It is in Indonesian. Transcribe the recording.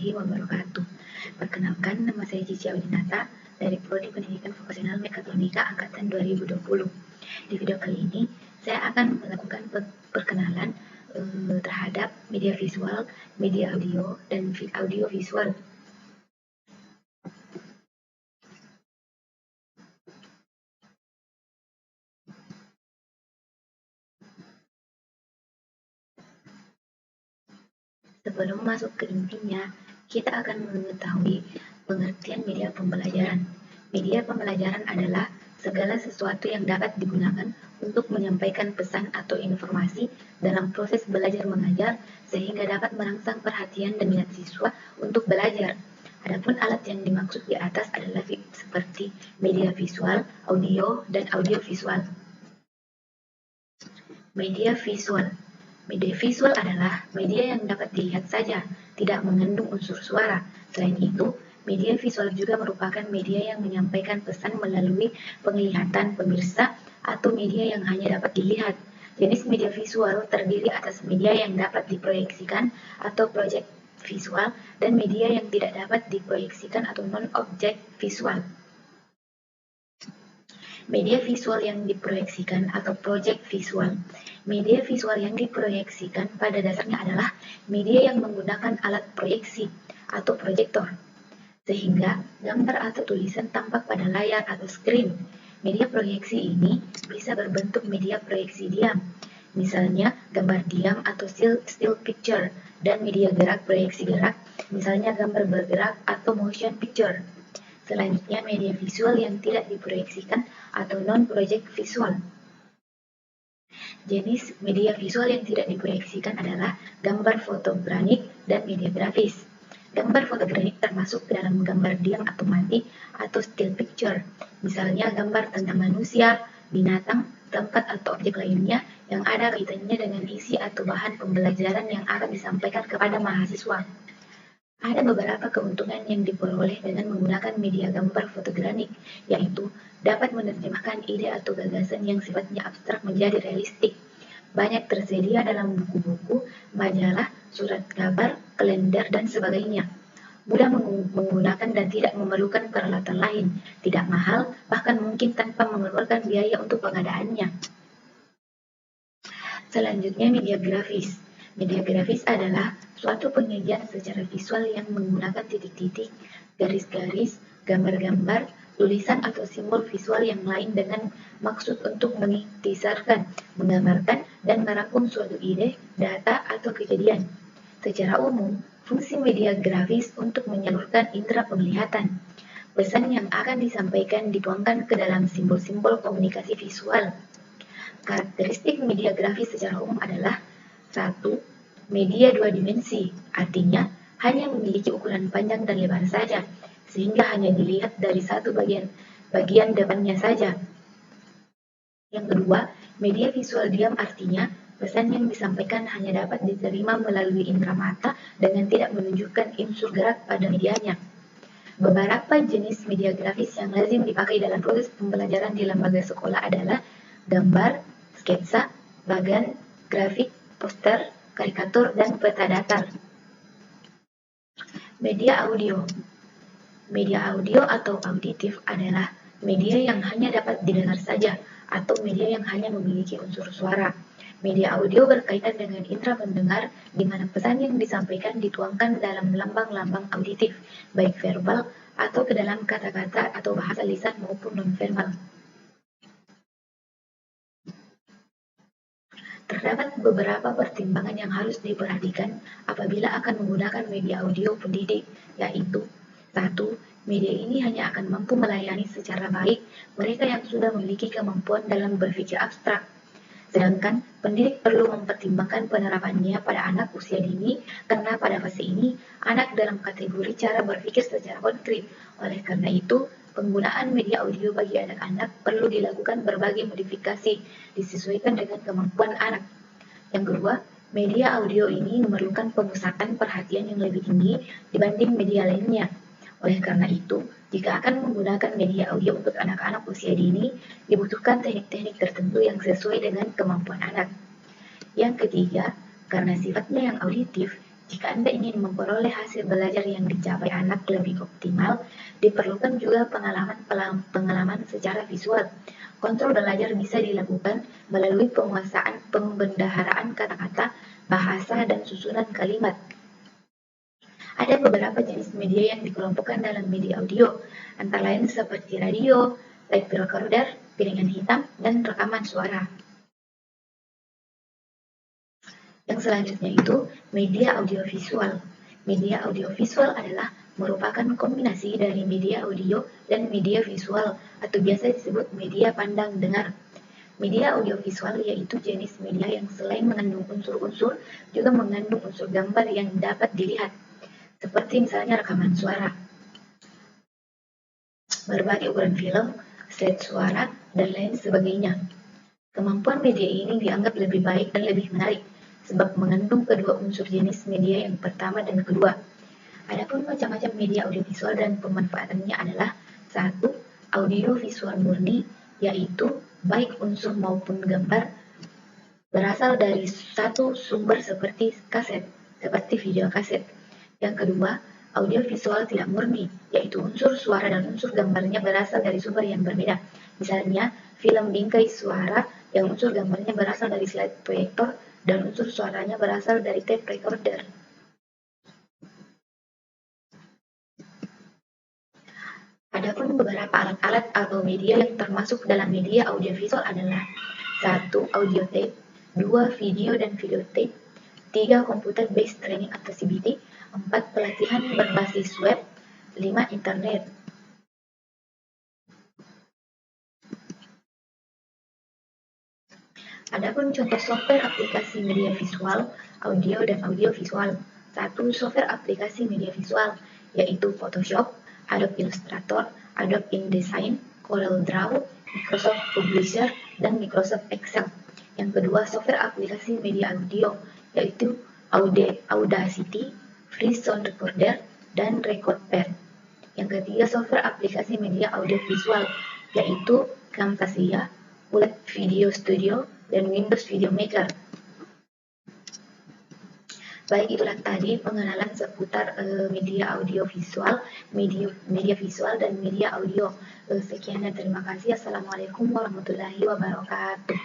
warahmatullahi wabarakatuh. Perkenalkan, nama saya Cici Audinata dari Prodi Pendidikan Vokasional Mekatronika Angkatan 2020. Di video kali ini, saya akan melakukan perkenalan terhadap media visual, media audio, dan audio visual. Sebelum masuk ke intinya, kita akan mengetahui pengertian media pembelajaran. Media pembelajaran adalah segala sesuatu yang dapat digunakan untuk menyampaikan pesan atau informasi dalam proses belajar mengajar sehingga dapat merangsang perhatian dan minat siswa untuk belajar. Adapun alat yang dimaksud di atas adalah seperti media visual, audio, dan audio visual. Media visual. Media visual adalah media yang dapat dilihat saja, tidak mengandung unsur suara. Selain itu, media visual juga merupakan media yang menyampaikan pesan melalui penglihatan pemirsa atau media yang hanya dapat dilihat. Jenis media visual terdiri atas media yang dapat diproyeksikan atau project visual dan media yang tidak dapat diproyeksikan atau non-object visual. Media visual yang diproyeksikan atau project visual. Media visual yang diproyeksikan pada dasarnya adalah media yang menggunakan alat proyeksi atau proyektor, sehingga gambar atau tulisan tampak pada layar atau screen. Media proyeksi ini bisa berbentuk media proyeksi diam, misalnya gambar diam atau still picture, dan media gerak proyeksi gerak, misalnya gambar bergerak atau motion picture. Selanjutnya, media visual yang tidak diproyeksikan atau non-project visual. Jenis media visual yang tidak diproyeksikan adalah gambar fotogranik dan media grafis. Gambar fotogranik termasuk ke dalam gambar diam atau mati atau still picture, misalnya gambar tentang manusia, binatang, tempat atau objek lainnya yang ada kaitannya dengan isi atau bahan pembelajaran yang akan disampaikan kepada mahasiswa. Ada beberapa keuntungan yang diperoleh dengan menggunakan media gambar fotogranik, yaitu dapat menerjemahkan ide atau gagasan yang sifatnya abstrak menjadi realistik. Banyak tersedia dalam buku-buku, majalah, surat kabar, kalender, dan sebagainya. Mudah menggunakan dan tidak memerlukan peralatan lain, tidak mahal, bahkan mungkin tanpa mengeluarkan biaya untuk pengadaannya. Selanjutnya, media grafis. Media grafis adalah suatu penyajian secara visual yang menggunakan titik-titik, garis-garis, gambar-gambar, tulisan atau simbol visual yang lain dengan maksud untuk mengisarkan, menggambarkan, dan merangkum suatu ide, data, atau kejadian. Secara umum, fungsi media grafis untuk menyalurkan indera penglihatan. Pesan yang akan disampaikan dituangkan ke dalam simbol-simbol komunikasi visual. Karakteristik media grafis secara umum adalah 1. Media dua dimensi, artinya hanya memiliki ukuran panjang dan lebar saja, sehingga hanya dilihat dari satu bagian depannya saja. Yang kedua, media visual diam artinya pesan yang disampaikan hanya dapat diterima melalui indera mata dengan tidak menunjukkan unsur gerak pada medianya. Beberapa jenis media grafis yang lazim dipakai dalam proses pembelajaran di lembaga sekolah adalah gambar, sketsa, bagan, grafik, poster, karikatur, dan peta datar. Media audio. Media audio atau auditif adalah media yang hanya dapat didengar saja atau media yang hanya memiliki unsur suara. Media audio berkaitan dengan indera pendengar di mana pesan yang disampaikan dituangkan dalam lambang-lambang auditif, baik verbal atau ke dalam kata-kata atau bahasa lisan maupun non-verbal. Terdapat beberapa pertimbangan yang harus diperhatikan apabila akan menggunakan media audio pendidik, yaitu 1. Media ini hanya akan mampu melayani secara baik mereka yang sudah memiliki kemampuan dalam berpikir abstrak. Sedangkan pendidik perlu mempertimbangkan penerapannya pada anak usia dini karena pada fase ini anak dalam kategori cara berpikir secara konkret. Oleh karena itu, penggunaan media audio bagi anak-anak perlu dilakukan berbagai modifikasi disesuaikan dengan kemampuan anak. Yang kedua, media audio ini memerlukan pemusatan perhatian yang lebih tinggi dibanding media lainnya. Oleh karena itu, jika akan menggunakan media audio untuk anak-anak usia dini, dibutuhkan teknik-teknik tertentu yang sesuai dengan kemampuan anak. Yang ketiga, karena sifatnya yang auditif, Jika Anda ingin memperoleh hasil belajar yang dicapai anak lebih optimal, diperlukan juga pengalaman secara visual. Kontrol belajar bisa dilakukan melalui penguasaan pembendaharaan kata-kata, bahasa, dan susunan kalimat. Ada beberapa jenis media yang dikelompokkan dalam media audio, antara lain seperti radio, tape recorder, piringan hitam, dan rekaman suara. Yang selanjutnya itu media audiovisual. Media audiovisual adalah merupakan kombinasi dari media audio dan media visual atau biasa disebut media pandang dengar. Media audiovisual yaitu jenis media yang selain mengandung unsur-unsur juga mengandung unsur gambar yang dapat dilihat, seperti misalnya rekaman suara, berbagai ukuran film, slide suara, dan lain sebagainya. Kemampuan media ini dianggap lebih baik dan lebih menarik, sebab mengandung kedua unsur jenis media yang pertama dan kedua. Adapun macam-macam media audiovisual dan pemanfaatannya adalah: 1. Audiovisual murni, yaitu baik unsur maupun gambar berasal dari satu sumber seperti kaset, seperti video kaset. Yang kedua, audiovisual tidak murni, yaitu unsur suara dan unsur gambarnya berasal dari sumber yang berbeda. Misalnya, film bingkai suara yang unsur gambarnya berasal dari slide proyektor dan unsur suaranya berasal dari tape recorder. Adapun beberapa alat-alat atau media yang termasuk dalam media audiovisual adalah: 1. Audio tape, 2. Video dan video tape, 3. Computer based training atau CBT, 4. Pelatihan berbasis web, 5. Internet. Adapun contoh software aplikasi media visual, audio, dan audiovisual. 1. Software aplikasi media visual, yaitu Photoshop, Adobe Illustrator, Adobe InDesign, CorelDRAW, Microsoft Publisher, dan Microsoft Excel. Yang kedua, software aplikasi media audio, yaitu Audacity, Free Sound Recorder, dan RecordPad. Yang ketiga, software aplikasi media audiovisual, yaitu Camtasia, Bullet Video Studio, dan Windows Video Maker. Baik, itulah tadi pengenalan seputar media audiovisual, media visual, dan media audio. Sekian dan terima kasih. Assalamualaikum warahmatullahi wabarakatuh.